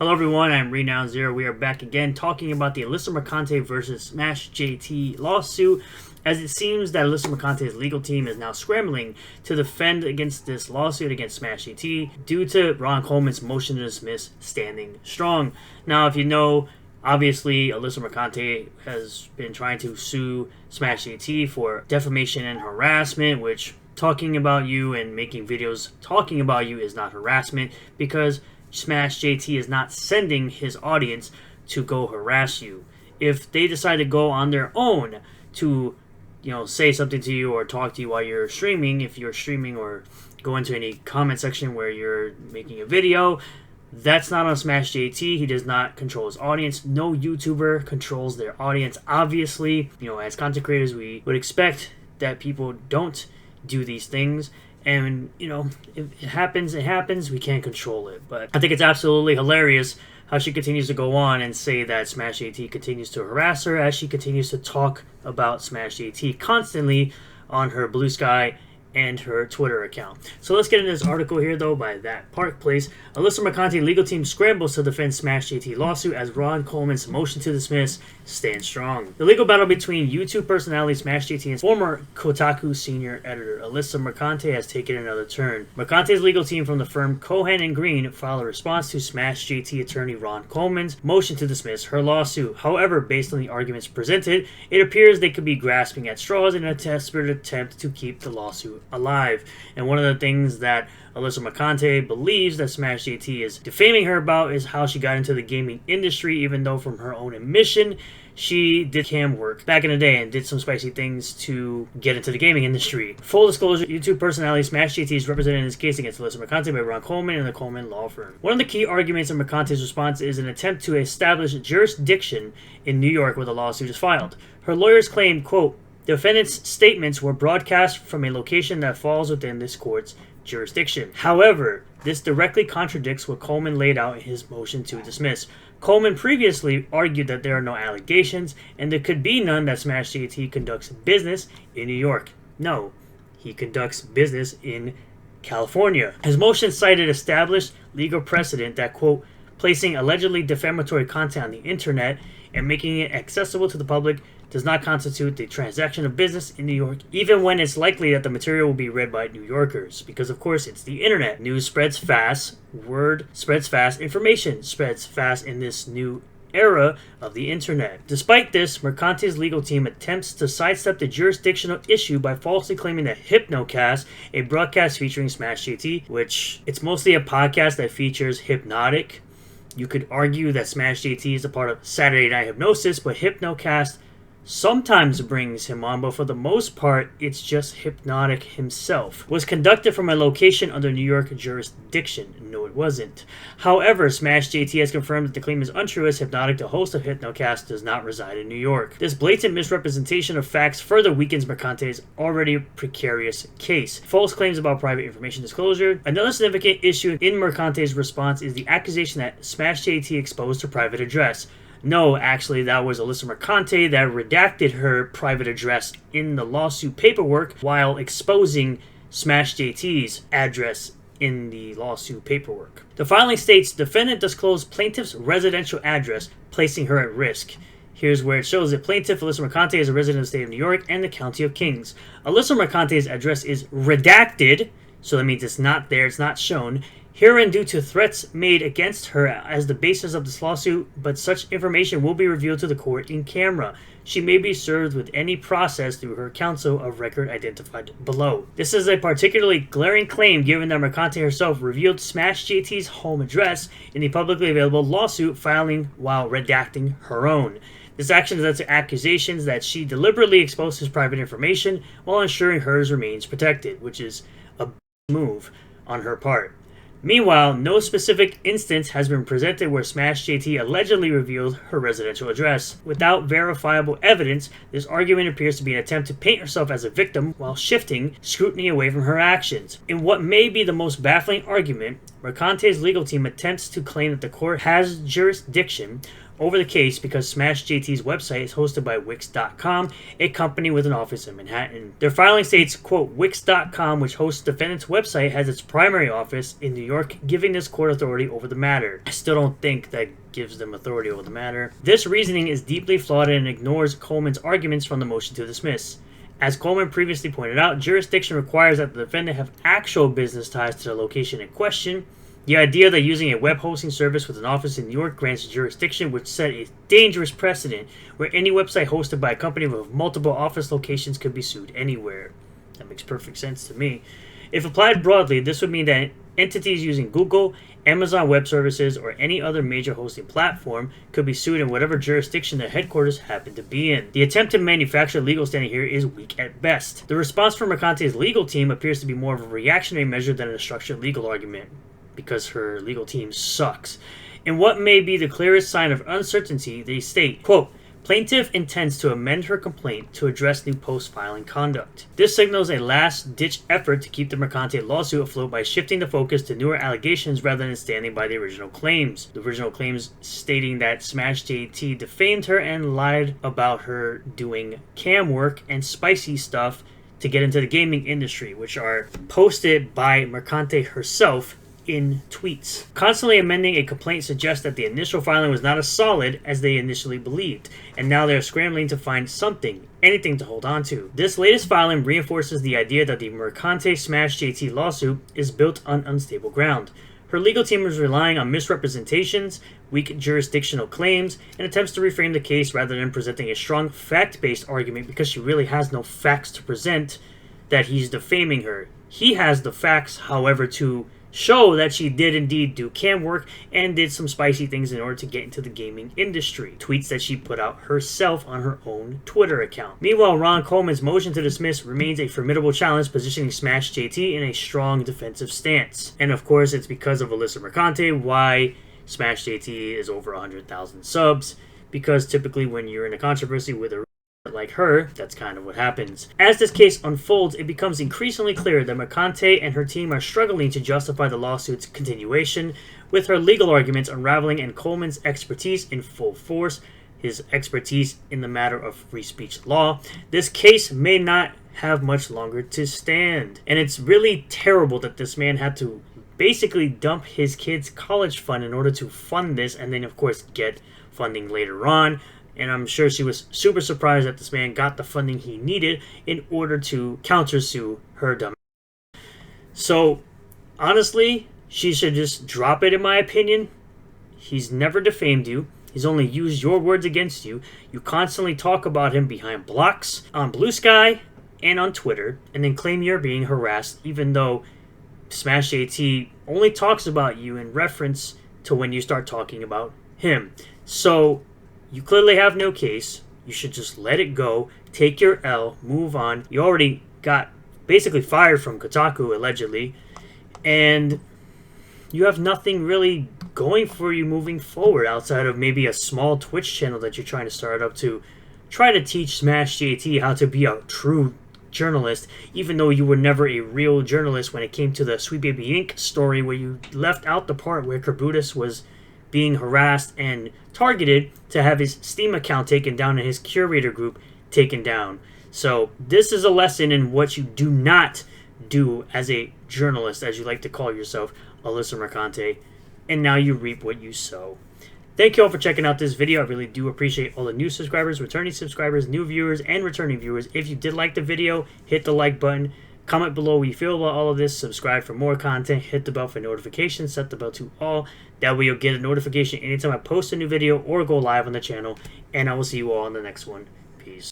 Hello everyone, I'm Renown Zero. We are back again talking about the Alyssa Mercante versus Smash JT lawsuit, as it seems that Alyssa Mercante's legal team is now scrambling to defend against this lawsuit against Smash JT due to Ron Coleman's motion to dismiss standing strong. Now, if you know, obviously Alyssa Mercante has been trying to sue Smash JT for defamation and harassment, which talking about you and making videos talking about you is not harassment, because Smash JT is not sending his audience to go harass you. If they decide to go on their own to, say something to you or talk to you while you're streaming, if you're streaming or go into any comment section where you're making a video, that's not on Smash JT. He does not control his audience. No YouTuber controls their audience. Obviously, as content creators, we would expect that people don't do these things. And, if it happens, it happens. We can't control it. But I think it's absolutely hilarious how she continues to go on and say that Smash JT continues to harass her as she continues to talk about Smash JT constantly on her Blue Sky and her Twitter account. So let's get into this article here, though, by That Park Place. Alyssa Mercante legal team scrambles to defend Smash JT lawsuit as Ron Coleman's motion to dismiss stands strong. The legal battle between YouTube personality Smash JT and former Kotaku senior editor Alyssa Mercante has taken another turn. Mercante's legal team from the firm Cohen & Green filed a response to Smash JT attorney Ron Coleman's motion to dismiss her lawsuit. However, based on the arguments presented, it appears they could be grasping at straws in a desperate attempt to keep the lawsuit alive. And one of the things that Alyssa Mercante believes that Smash JT is defaming her about is how she got into the gaming industry, even though from her own admission she did cam work back in the day and did some spicy things to get into the gaming industry. Full disclosure, YouTube personality Smash JT is represented in this case against Alyssa Mercante by Ron Coleman and the Coleman Law Firm. One of the key arguments in Mercante's response is an attempt to establish jurisdiction in New York where the lawsuit is filed. Her lawyers claim, quote, "The defendant's statements were broadcast from a location that falls within this court's jurisdiction." However, this directly contradicts what Coleman laid out in his motion to dismiss. Coleman previously argued that there are no allegations, and there could be none that Smash JT conducts business in New York. No, he conducts business in California. His motion cited established legal precedent that, quote, "placing allegedly defamatory content on the internet and making it accessible to the public does not constitute the transaction of business in New York, even when it's likely that the material will be read by New Yorkers." Because, of course, it's the internet. News spreads fast, word spreads fast, information spreads fast in this new era of the internet. Despite this, Mercante's legal team attempts to sidestep the jurisdictional issue by falsely claiming that Hypnocast, a broadcast featuring Smash JT, which it's mostly a podcast that features Hypnotic. You could argue that Smash JT is a part of Saturday Night Hypnosis, but Hypnocast sometimes brings him on, but for the most part, it's just Hypnotic himself. Was conducted from a location under New York jurisdiction. No, it wasn't. However, Smash JT has confirmed that the claim is untrue, as Hypnotic, the host of Hypnocast, does not reside in New York. This blatant misrepresentation of facts further weakens Mercante's already precarious case. False claims about private information disclosure. Another significant issue in Mercante's response is the accusation that Smash JT exposed her private address. No, actually, that was Alyssa Mercante that redacted her private address in the lawsuit paperwork while exposing Smash JT's address in the lawsuit paperwork. The filing states, defendant disclosed plaintiff's residential address, placing her at risk. Here's where it shows that plaintiff Alyssa Mercante is a resident of the state of New York and the County of Kings. Alyssa Mercante's address is redacted, so that means it's not there, it's not shown, herein due to threats made against her as the basis of this lawsuit, but such information will be revealed to the court in camera. She may be served with any process through her counsel of record identified below. This is a particularly glaring claim given that Mercante herself revealed Smash JT's home address in the publicly available lawsuit filing while redacting her own. This action led to accusations that she deliberately exposed his private information while ensuring hers remains protected, which is a move on her part. Meanwhile, no specific instance has been presented where Smash JT allegedly revealed her residential address. Without verifiable evidence, this argument appears to be an attempt to paint herself as a victim while shifting scrutiny away from her actions. In what may be the most baffling argument, Mercante's legal team attempts to claim that the court has jurisdiction over the case because Smash JT's website is hosted by Wix.com, a company with an office in Manhattan. Their filing states, quote, Wix.com, which hosts the defendant's website, has its primary office in New York, giving this court authority over the matter. I still don't think that gives them authority over the matter. This reasoning is deeply flawed and ignores Coleman's arguments from the motion to dismiss. As Coleman previously pointed out, jurisdiction requires that the defendant have actual business ties to the location in question. The idea that using a web hosting service with an office in New York grants jurisdiction would set a dangerous precedent where any website hosted by a company with multiple office locations could be sued anywhere. That makes perfect sense to me. If applied broadly, this would mean that entities using Google, Amazon Web Services, or any other major hosting platform could be sued in whatever jurisdiction their headquarters happen to be in. The attempt to manufacture legal standing here is weak at best. The response from Mercante's legal team appears to be more of a reactionary measure than a structured legal argument, because her legal team sucks. In what may be the clearest sign of uncertainty, they state, quote, plaintiff intends to amend her complaint to address new post-filing conduct. This signals a last-ditch effort to keep the Mercante lawsuit afloat by shifting the focus to newer allegations rather than standing by the original claims. The original claims stating that Smash JT defamed her and lied about her doing cam work and spicy stuff to get into the gaming industry, which are posted by Mercante herself in tweets. Constantly amending a complaint suggests that the initial filing was not as solid as they initially believed, and now they're scrambling to find something, anything to hold on to. This latest filing reinforces the idea that the Mercante Smash JT lawsuit is built on unstable ground. Her legal team is relying on misrepresentations, weak jurisdictional claims, and attempts to reframe the case rather than presenting a strong fact-based argument because she really has no facts to present that he's defaming her. He has the facts, however, to show that she did indeed do cam work and did some spicy things in order to get into the gaming industry. Tweets that she put out herself on her own Twitter account. Meanwhile, Ron Coleman's motion to dismiss remains a formidable challenge, positioning Smash JT in a strong defensive stance. And of course, it's because of Alyssa Mercante why Smash JT is over 100,000 subs, because typically when you're in a controversy with a like her, that's kind of what happens. As this case unfolds, it becomes increasingly clear that Mercante and her team are struggling to justify the lawsuit's continuation, with her legal arguments unraveling and Coleman's expertise in full force, his expertise in the matter of free speech law. This case may not have much longer to stand. And it's really terrible that this man had to basically dump his kid's college fund in order to fund this, and then of course get funding later on. And I'm sure she was super surprised that this man got the funding he needed in order to countersue her dumb. So, honestly, she should just drop it, in my opinion. He's never defamed you. He's only used your words against you. You constantly talk about him behind blocks, on Blue Sky, and on Twitter, and then claim you're being harassed, even though Smash JT only talks about you in reference to when you start talking about him. So, you clearly have no case. You should just let it go. Take your L. Move on. You already got basically fired from Kotaku, allegedly. And you have nothing really going for you moving forward outside of maybe a small Twitch channel that you're trying to start up to try to teach Smash JT how to be a true journalist, even though you were never a real journalist when it came to the Sweet Baby Inc. story where you left out the part where Kerbutis was being harassed and targeted to have his Steam account taken down and his curator group taken down. So this is a lesson in what you do not do as a journalist, as you like to call yourself, Alyssa Mercante, and now you reap what you sow. Thank you all for checking out this video. I really do appreciate all the new subscribers, returning subscribers, new viewers, and returning viewers. If you did like the video, hit the like button. Comment below what you feel about all of this. Subscribe for more content. Hit the bell for notifications. Set the bell to all. That way you'll get a notification anytime I post a new video or go live on the channel. And I will see you all on the next one. Peace.